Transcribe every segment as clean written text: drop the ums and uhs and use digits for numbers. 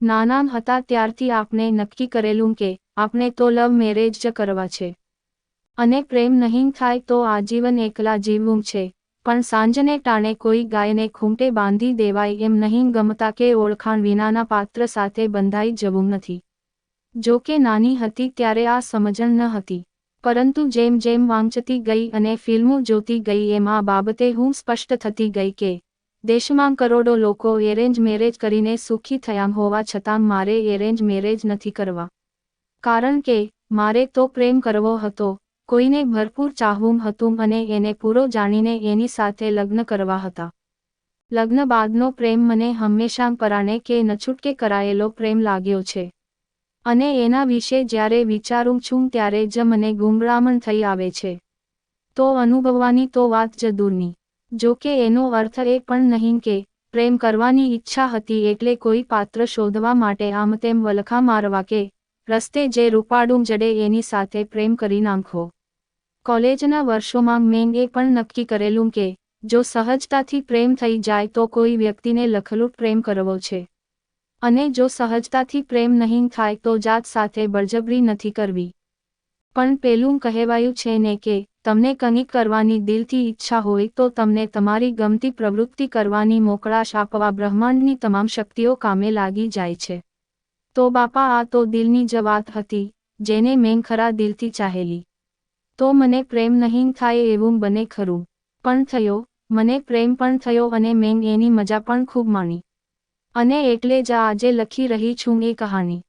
નાના હતા ત્યારથી આપણે નક્કી કરેલું કે આપણે તો લવ મેરેજ જ કરવા છે અને પ્રેમ નહીં થાય તો આજીવન એકલા જીવવું છે, પણ સાંજને ટાણે કોઈ ગાયને ખૂંટે બાંધી દેવાય એમ નહીં ગમતા કે ઓળખાણ વિનાના પાત્ર સાથે બંધાઈ જવું નથી. જો કે નાની હતી ત્યારે આ સમજણ ન હતી, પરંતુ જેમ જેમ વાંચતી ગઈ અને ફિલ્મો જોતી ગઈ એમ આ બાબતે હું સ્પષ્ટ થતી ગઈ કે દેશમાં કરોડો લોકો એરેન્જ મેરેજ કરીને સુખી થયા હોવા છતાં મારે એરેન્જ મેરેજ નથી કરવા. કારણ કે મારે તો પ્રેમ કરવો હતો, કોઈને ભરપૂર ચાહવું હતું અને એને પૂરો જાણીને એની સાથે લગ્ન કરવા હતા. લગ્ન બાદનો પ્રેમ મને હંમેશા પરાણે કે નછૂટકે કરાયેલો પ્રેમ લાગ્યો છે અને એના વિશે જ્યારે વિચારું છું ત્યારે જ મને ગુંગળામણ થઈ આવે છે. તો અનુભવવાની તો વાત જ દૂરની. જો કે એનો અર્થ એ પણ નહીં કે પ્રેમ કરવાની ઈચ્છા હતી એટલે કોઈ પાત્ર શોધવા માટે આમ તેમ વલખા મારવા કે રસ્તે જે રૂપાળું જડે એની સાથે પ્રેમ કરી નાખો. કોલેજના વર્ષોમાં મેં એ પણ નક્કી કરેલું કે જો સહજતાથી પ્રેમ થઈ જાય તો કોઈ વ્યક્તિને લખલૂટ પ્રેમ કરવો છે, અને જો સહજતાથી પ્રેમ નહીં થાય તો જાત સાથે બળજબરી નથી કરવી. પણ પેલું કહેવાયું છે ને કે તમને કંઈક કરવાની દિલથી ઈચ્છા હોય તો તમને તમારી ગમતી પ્રવૃત્તિ કરવાની મોકળાશ આપવા બ્રહ્માંડની તમામ શક્તિઓ કામે લાગી જાય છે. તો બાપા આ તો દિલની જ વાત હતી, જેને મેં ખરા દિલથી ચાહેલી. તો મને પ્રેમ નહીં થાય એવું બને ખરું, પણ થયો, મને પ્રેમ પણ થયો અને મેં એની મજા પણ ખૂબ માણી. અને એટલે જ આજે લખી રહી છું એ કહાની.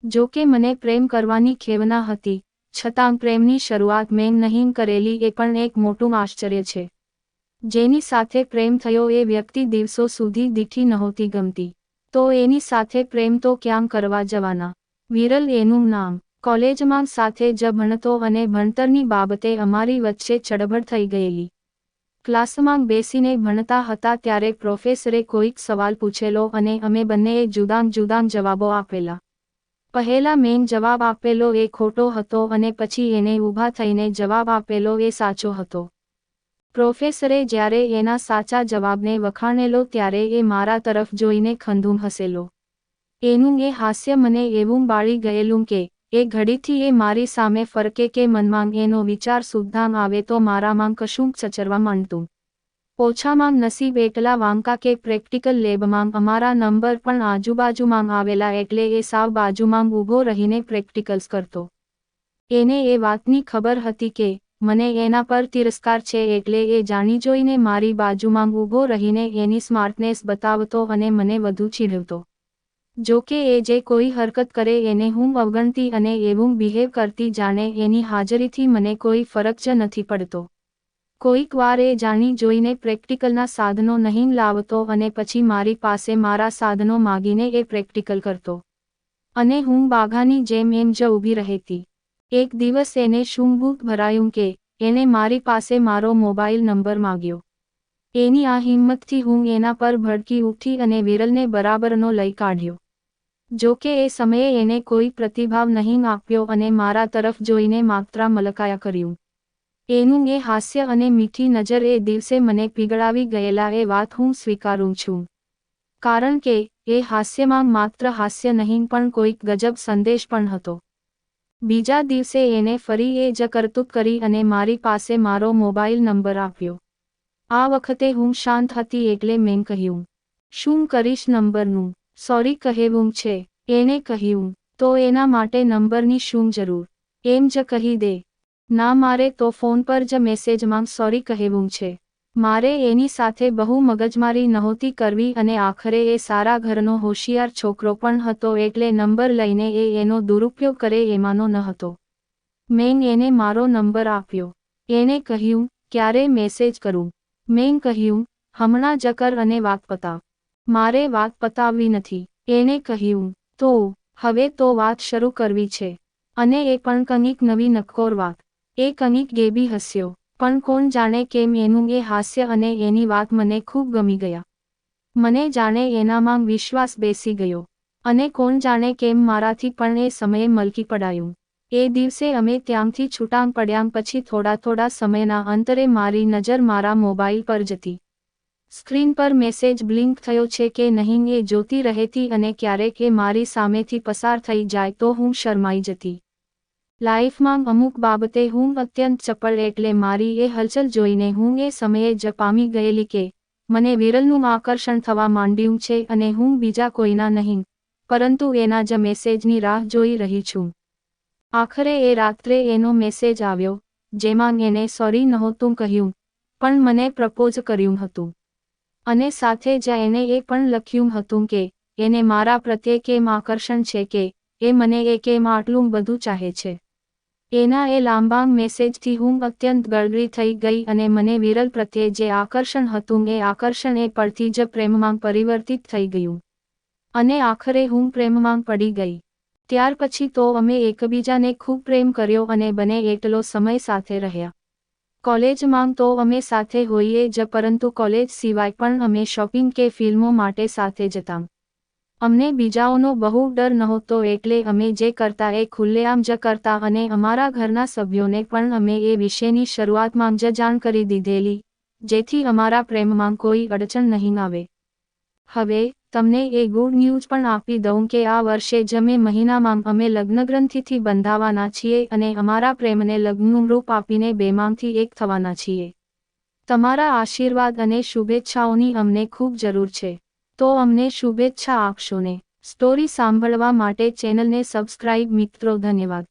જો કે મને પ્રેમ કરવાની ખેવના હતી, છતાં પ્રેમની શરૂઆત મેં નહીં કરેલી એ પણ એક મોટું આશ્ચર્ય છે. જેની સાથે પ્રેમ થયો એ વ્યક્તિ દિવસો સુધી દીઠી નહોતી ગમતી, તો એની સાથે પ્રેમ તો ક્યાં કરવા જવાના. વિરલ એનું નામ. કોલેજમાં સાથે જ ભણતો અને ભણતરની બાબતે અમારી વચ્ચે ચડબડ થઈ ગયેલી. ક્લાસમાં બેસીને ભણતા હતા ત્યારે પ્રોફેસરે કોઈક સવાલ પૂછેલો અને અમે બંનેએ જુદા જુદા જવાબો આપેલા. પહેલા મેં જવાબ આપેલો એ ખોટો હતો અને પછી એને ઊભા થઈને જવાબ આપેલો એ સાચો હતો. પ્રોફેસરે જ્યારે એના સાચા જવાબને વખાણેલો ત્યારે એ મારા તરફ જોઈને ખંધું હસેલો. એનું એ હાસ્ય મને એવું બાળી ગયેલું કે એ ઘડીથી એ મારી સામે ફરકે કે મનમાં એનો વિચાર સુદ્ધાં આવે તો મારામાં કશુંક ચચરવા માંડતું. ઓછામાં નસીબ એટલા વાંકા કે પ્રેક્ટિકલ લેબમાં અમારા નંબર પણ આજુબાજુમાં આવેલા એટલે એ સાવ બાજુમાં ઊભો રહીને પ્રેક્ટિકલ્સ કરતો. એને એ વાતની ખબર હતી કે મને એના પર તિરસ્કાર છે એટલે એ જાણી જોઈને મારી બાજુમાં ઊભો રહીને એની સ્માર્ટનેસ બતાવતો અને મને વધુ ચીડવતો. જો કે એ જે કોઈ હરકત કરે એને હું અવગણતી અને એવું બિહેવ કરતી જાણે એની હાજરીથી મને કોઈ ફરક જ નથી પડતો. કોઈક વાર એ જાણી જોઈને પ્રેક્ટિકલના સાધનો નહીં લાવતો અને પછી મારી પાસે મારા સાધનો માગીને એ પ્રેક્ટિકલ કરતો. અને હું બાઘાની જેમ એમ જ ઊભી રહેતી. એક દિવસ એને શું ભૂખ ભરાયું કે એને મારી પાસે મારો મોબાઈલ નંબર માગ્યો. એની આ હિંમતથી હું એના પર ભડકી ઉઠી અને વિરલને બરાબરનો લઈ કાઢ્યો. જો કે એ સમયે એને કોઈ પ્રતિભાવ નહીં આપ્યો અને મારા તરફ જોઈને માત્ર મલકાયા કર્યું. એનું એ હાસ્ય અને મીઠી નજર એ દિવસે મને પીગળાવી ગયેલા એ વાત હું સ્વીકારું છું. કારણ કે એ હાસ્યમાં માત્ર હાસ્ય નહીં પણ કોઈક ગજબ સંદેશ પણ હતો. બીજા દિવસે એને ફરી એ જ કરતૂત કરી અને મારી પાસે મારો મોબાઈલ નંબર આપ્યો. આ વખતે હું શાંત હતી એટલે મેં કહ્યું, શું કરીશ નંબરનું? સોરી કહેવું છે. એણે કહ્યું, તો એના માટે નંબરની શું જરૂર? એમ જ કહી દે. ના મારે તો ફોન પર જ મેસેજમાં સોરી કહેવું છે. મારે એની સાથે બહુ મગજમારી નહોતી કરવી અને આખરે એ સારા ઘરનો હોશિયાર છોકરો પણ હતો એટલે નંબર લઈને એ એનો દુરુપયોગ કરે એમાંનો ન હતો. મેં એને મારો નંબર આપ્યો. એણે કહ્યું, ક્યારે મેસેજ કરું? મેં કહ્યું, હમણાં જ કર અને વાત પતાવ. મારે વાત પતાવવી નથી. એણે કહ્યું, તો હવે તો વાત શરૂ કરવી છે. અને એ પણ કંઈક નવી નક્કોર વાત. એ કંઈક ગેબી હસ્યો, પણ કોણ જાણે કેમ એનું એ હાસ્ય અને એની વાત મને ખૂબ ગમી ગયા. મને જાણે એનામાં વિશ્વાસ બેસી ગયો. અને કોણ જાણે કેમ મારાથી પણ એ સમયે મલકી પડાયું. એ દિવસે અમે ત્યાંથી છૂટાં પડ્યાં પછી થોડા સમયના અંતરે મારી નજર મારા મોબાઈલ પર જતી. સ્ક્રીન પર મેસેજ બ્લિંક થયો છે કે નહીં એ જોતી રહેતી અને ક્યારેક એ મારી સામેથી પસાર થઈ જાય તો હું શરમાઈ જતી. લાઈફમાં અમુક બાબતે હું અત્યંત ચપળ એટલે મારી એ હલચલ જોઈને હું એ સમયે જ પામી ગયેલી કે મને વિરલનું આકર્ષણ થવા માંડ્યું છે અને હું બીજા કોઈના નહીં પરંતુ એના જ મેસેજની રાહ જોઈ રહી છું. આખરે એ રાત્રે એનો મેસેજ આવ્યો જેમાં એને સોરી નહોતું કહ્યું પણ મને પ્રપોઝ કર્યું હતું અને સાથે જ એને એ પણ લખ્યું હતું કે એને મારા પ્રત્યે કેમ આકર્ષણ છે કે એ મને એ કેમ આટલું બધું ચાહે છે. એના એ લાંબા મેસેજથી હું અત્યંત ગળગળી થઈ ગઈ અને મને વિરલ પ્રત્યે જે આકર્ષણ હતું એ આકર્ષણ એ પળથી જ પ્રેમમાં પરિવર્તિત થઈ ગયું અને આખરે હું પ્રેમમાં પડી ગઈ. ત્યાર પછી તો અમે એકબીજાને ખૂબ પ્રેમ કર્યો અને બને એટલો સમય સાથે રહ્યા. કોલેજમાં તો અમે સાથે હોઈએ જ પરંતુ કોલેજ સિવાય પણ અમે શોપિંગ કે ફિલ્મો માટે સાથે જતા. અમને બીજાઓનો બહુ ડર નહોતો એટલે અમે જે કરતા એ ખુલ્લેઆમ જ કરતા અને અમારા ઘરના સભ્યોને પણ અમે એ વિશેની શરૂઆતમાં જ જાણ કરી દીધેલી જેથી અમારા પ્રેમમાં કોઈ અડચણ નહીં આવે. હવે તમને એ ગુડ ન્યૂઝ પણ આપી દઉં કે આ વર્ષે જ મે મહિનામાં અમે લગ્નગ્રંથિથી બંધાવાના છીએ અને અમારા પ્રેમને લગ્નનું રૂપ આપીને બેમાંથી એક થવાના છીએ. તમારા આશીર્વાદ અને શુભેચ્છાઓની અમને ખૂબ જરૂર છે. તો અમને શુભેચ્છા આપશો ને. સ્ટોરી સાંભળવા માટે ચેનલને સબસ્ક્રાઇબ મિત્રો. ધન્યવાદ.